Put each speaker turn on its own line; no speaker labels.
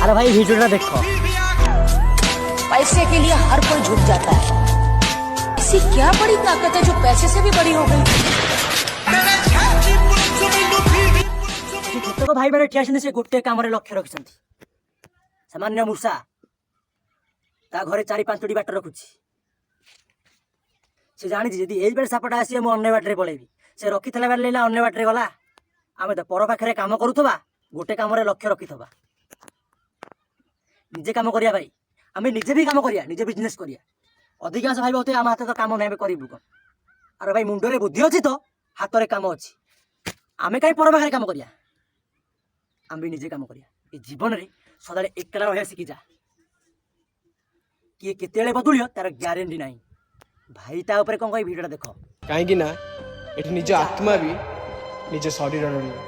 अरे भाई वीडियोটা देखो।
पैसे के लिए हर कोई झुक जाता है। ऐसी क्या बड़ी ताकत है जो पैसे से भी बड़ी हो गई।
କେତେକ ଭାଇ ମାନେ ଠିଆ ହେଇଛନ୍ତି ସେ ଗୋଟେ କାମରେ ଲକ୍ଷ୍ୟ ରଖିଛନ୍ତି। ସାମାନ୍ୟ ମୂଷା ତା ଘରେ 4-5ଟି ବାଟ ରଖୁଛି। ସେ ଜାଣିଛି ଯଦି ଏଇ ବେଳେ ସାପଟା ଆସିବ ମୁଁ ଅନ୍ୟ ବାଟରେ ପଳେଇବି। ସେ ରଖିଥିଲା ବେଳେ ଲେଲା ଅନ୍ୟ ବାଟରେ ଗଲା। ଆମେ ତ ପର ପାଖରେ କାମ କରୁଥିବା ଗୋଟେ କାମରେ ଲକ୍ଷ୍ୟ ରଖିଥିବା। ନିଜେ କାମ କରିବା ଭାଇ। ଆମେ ନିଜେ ବି କାମ କରିବା, ନିଜେ ବିଜନେସ୍ କରିବା। ଅଧିକାଂଶ ଭାଇ ବହୁତ ଆମ ହାତରେ ତ କାମ ନାହିଁ, ଆମେ କରିବୁ କଣ? ଆରେ ଭାଇ ମୁଣ୍ଡରେ ବୁଦ୍ଧି ଅଛି ତ ହାତରେ କାମ ଅଛି। ଆମେ କାହିଁ ପର ପାଖରେ କାମ କରିବା? ଆମେ ବି ନିଜେ କାମ କରିବା। ଏ ଜୀବନରେ ସଦାବେଳେ ଏକଲା ରହିବା ଶିଖିଯା। କିଏ କେତେବେଳେ ବଦଳିବ ତାର ଗ୍ୟାରେଣ୍ଟି ନାହିଁ। ଭାଇ ତା ଉପରେ କଣ କହି ଭିଡ଼ିଓଟା ଦେଖ।
କାହିଁକି ନା ଏଠି ନିଜ ଆତ୍ମା ବି ନିଜ ଶରୀରର ନୁହେଁ।